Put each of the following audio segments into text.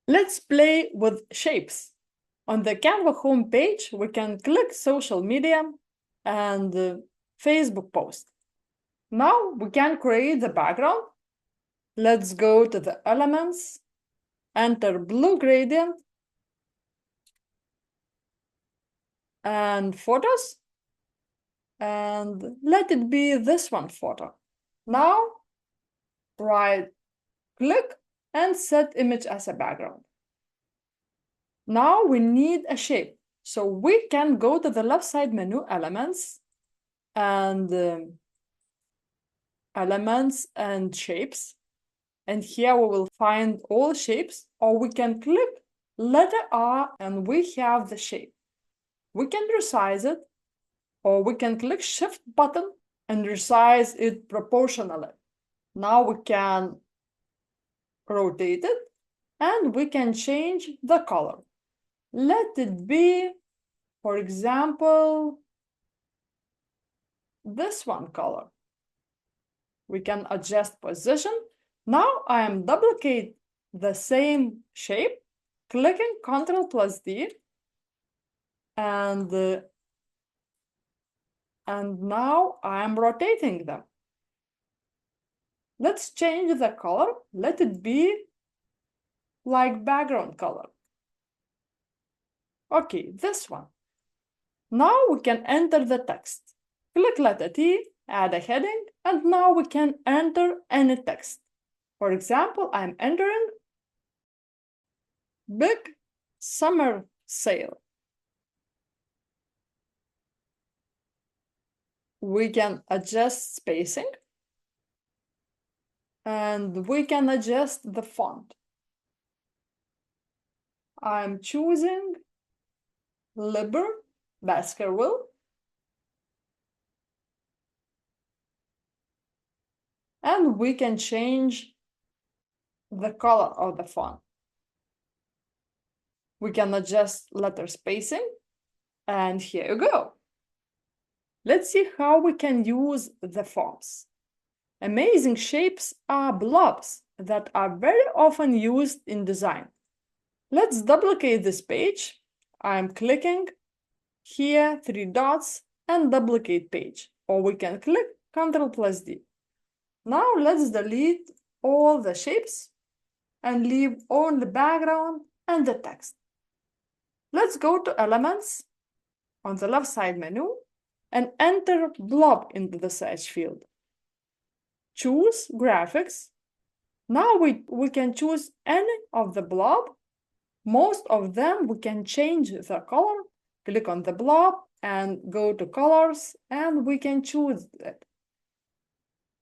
Let's play with shapes. On the Canva homepage, we can click social media and Facebook post. Now we can create the background. Let's go to the elements, enter blue gradient, and photos, and let it be this one photo. Now, right click and set image as a background. Now we need a shape. So we can go to the left side menu, elements, and shapes. And here we will find all shapes, or we can click letter R and we have the shape. We can resize it, or we can click Shift button and resize it proportionally. Now we can rotate it and we can change the color. Let it be, for example, this one color. We can adjust position. Now I am duplicate the same shape, clicking Ctrl+D, and now I am rotating them. Let's change the color. Let it be like background color. Okay, this one. Now we can enter the text. Click letter T, add a heading, and now we can enter any text. For example, I'm entering big summer sale. We can adjust spacing and we can adjust the font. I'm choosing Liber Baskerville. And we can change the color of the font. We can adjust letter spacing, and here you go. Let's see how we can use the fonts. Amazing shapes are blobs that are very often used in design. Let's duplicate this page. I'm clicking here, 3 dots, and duplicate page, or we can click Ctrl+D. Now let's delete all the shapes and leave only the background and the text. Let's go to Elements on the left side menu and enter Blob into the search field. Choose Graphics. Now we can choose any of the blob. Most of them we can change the color. Click on the blob and go to Colors, and we can choose it.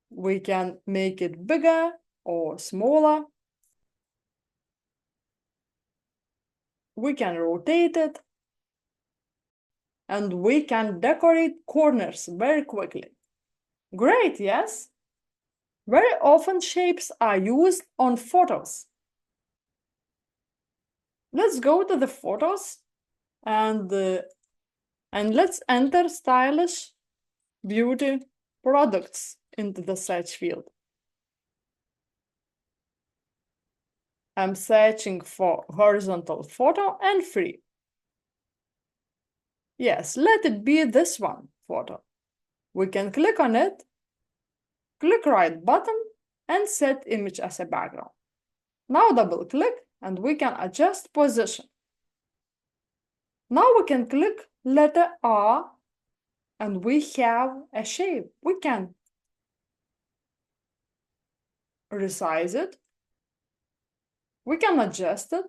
We can make it bigger or smaller. We can rotate it. And we can decorate corners very quickly. Great, yes? Very often shapes are used on photos. Let's go to the photos and let's enter stylish beauty products into the search field. I'm searching for horizontal photo and free. Yes, let it be this one photo. We can click on it, click right button, and set image as a background. Now double click and we can adjust position. Now we can click letter R and we have a shape. We can resize it. We can adjust it.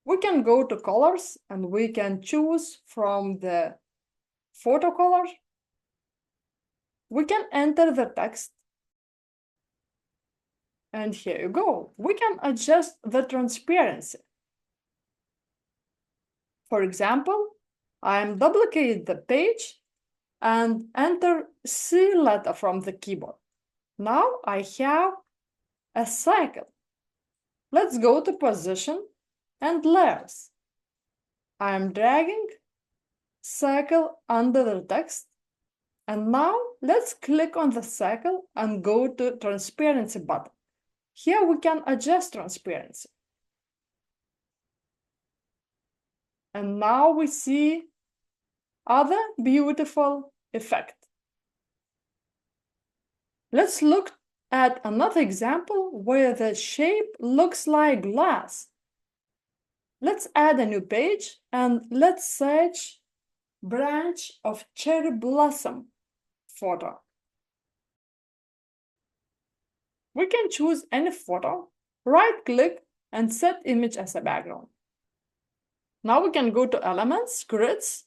We can go to colors and we can choose from the photo color. We can enter the text. And here you go. We can adjust the transparency. For example, I'm duplicate the page and enter C letter from the keyboard. Now I have a cycle. Let's go to position and layers. I'm dragging circle under the text. And now let's click on the circle and go to transparency button. Here we can adjust transparency. And now we see other beautiful effect. Let's look at another example where the shape looks like glass. Let's add a new page and let's search branch of cherry blossom photo. We can choose any photo, right-click, and set image as a background. Now we can go to Elements, Grids,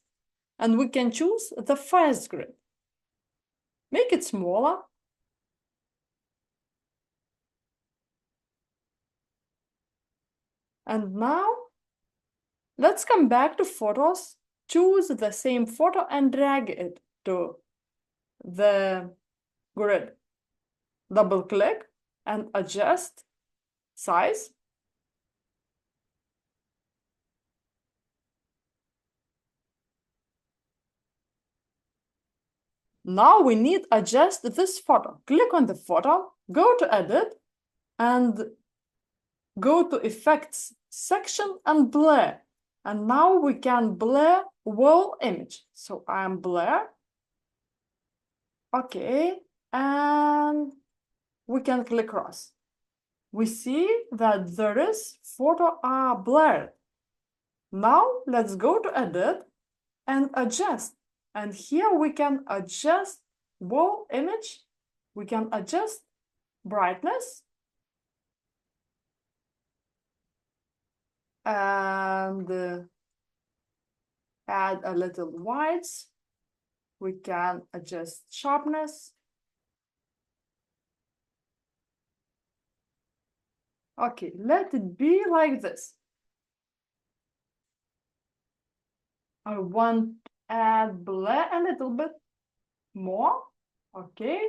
and we can choose the first grid. Make it smaller. And now, let's come back to Photos, choose the same photo and drag it to the grid. Double-click and adjust size. Now we need adjust this photo. Click on the photo, go to Edit, and go to Effects section and Blur. And now we can blur whole image. So I'm blur. Okay, and we can click cross. We see that there is photo are blurred. Now let's go to Edit and adjust. And here we can adjust whole image. We can adjust brightness. And add a little whites. We can adjust sharpness. Okay, let it be like this. I want to add blur a little bit more. Okay.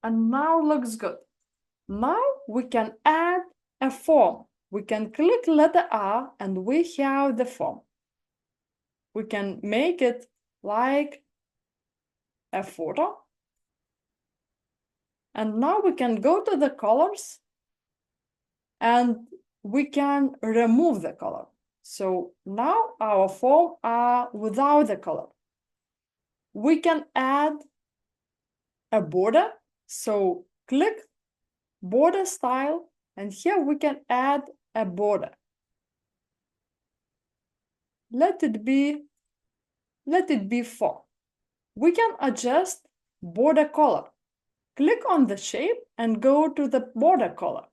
And now looks good. Now we can add a form. We can click letter R and we have the form. We can make it like a photo. And now we can go to the colors and we can remove the color. So now our form are without the color. We can add a border. So click border style, and here we can add a border. Let it be 4. We can adjust border color. Click on the shape and go to the border color.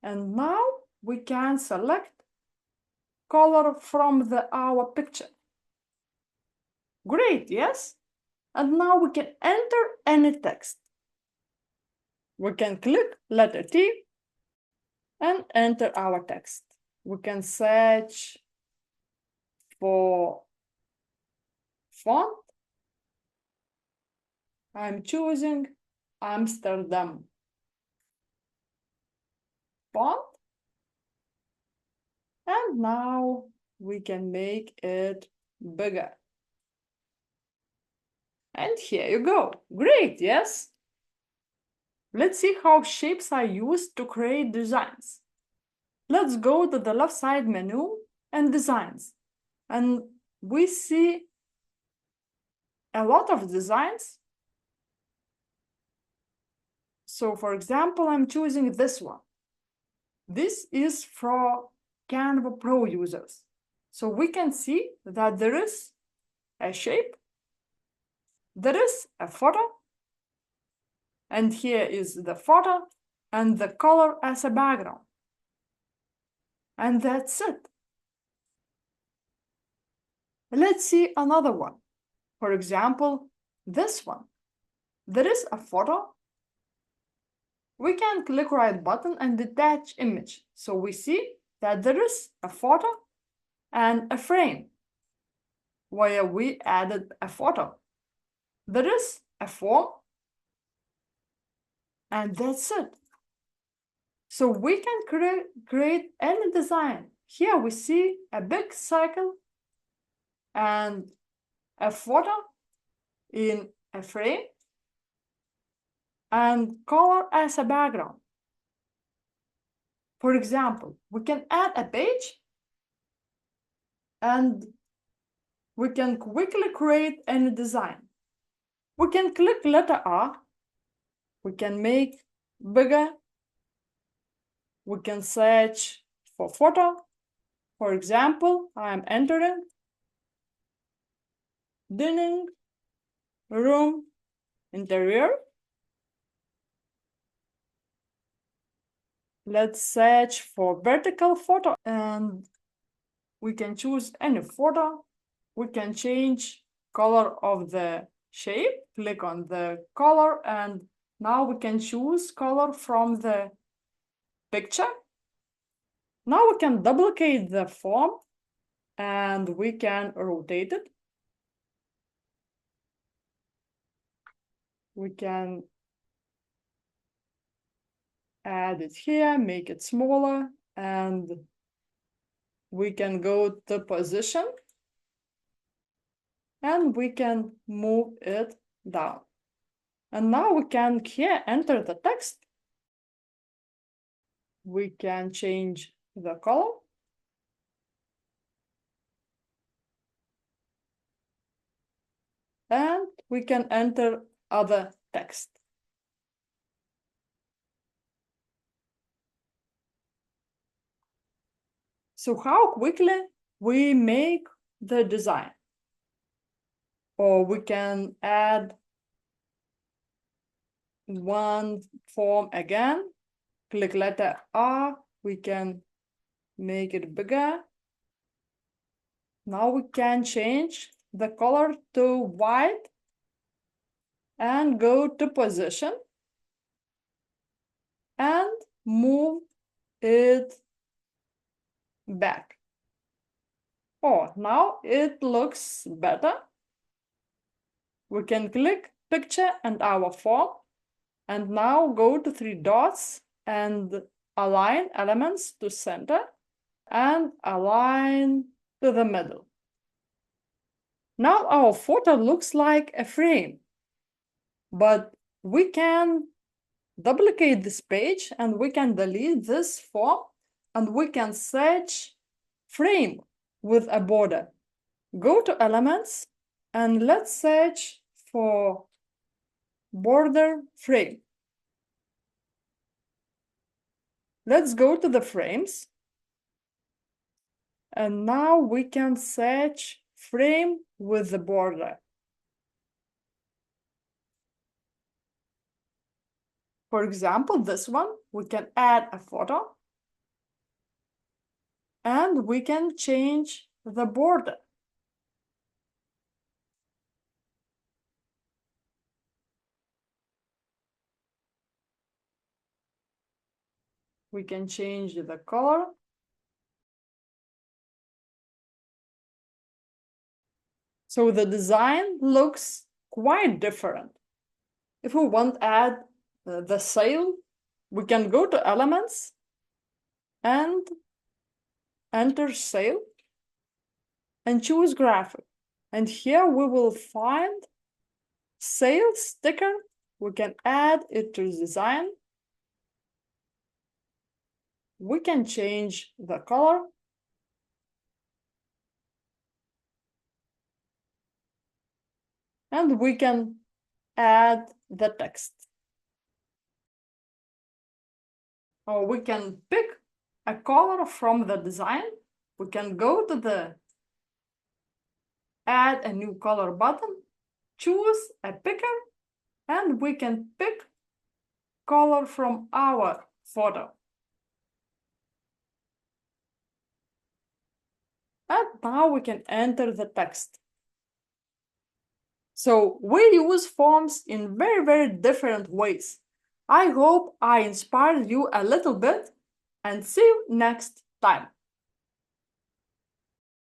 And now we can select color from our picture. Great, yes? And now we can enter any text. We can click letter T and enter our text. We can search for font. I'm choosing Amsterdam font. And now we can make it bigger. And here you go. Great, yes? Let's see how shapes are used to create designs. Let's go to the left side menu and designs. And we see a lot of designs. So for example, I'm choosing this one. This is for Canva Pro users. So we can see that there is a shape, there is a photo, and here is the photo and the color as a background. And that's it. Let's see another one. For example, this one. There is a photo. We can click right button and detach image. So we see that there is a photo and a frame where we added a photo. There is a form, and that's it. So we can create any design. Here we see a big circle and a photo in a frame and color as a background. For example, we can add a page and we can quickly create any design. We can click letter R. We can make bigger. We can search for photo. For example, I am entering dining room interior. Let's search for vertical photo and we can choose any photo. We can change color of the shape, click on the color, and now we can choose color from the picture. Now we can duplicate the form and we can rotate it. We can add it here, make it smaller, and we can go to position and we can move it down. And now we can here enter the text. We can change the color. And we can enter other text. So how quickly we make the design? Or we can add one form again, click letter R, we can make it bigger. Now we can change the color to white and go to position and move it back. Oh, now it looks better. We can click picture and our form and now go to 3 dots and align elements to center and align to the middle. Now our photo looks like a frame, but we can duplicate this page and we can delete this form and we can search frame with a border. Go to elements and let's search for border frame. Let's go to the frames. And now we can search frame with the border. For example, this one, we can add a photo and we can change the border. We can change the color. So the design looks quite different. If we want to add the sail, we can go to elements and enter sail and choose graphic. And here we will find sail sticker. We can add it to design. We can change the color. And we can add the text. Or we can pick a color from the design. We can go to the add a new color button, choose a picker, and we can pick color from our photo. And now we can enter the text. So we use forms in very, very different ways. I hope I inspired you a little bit and see you next time.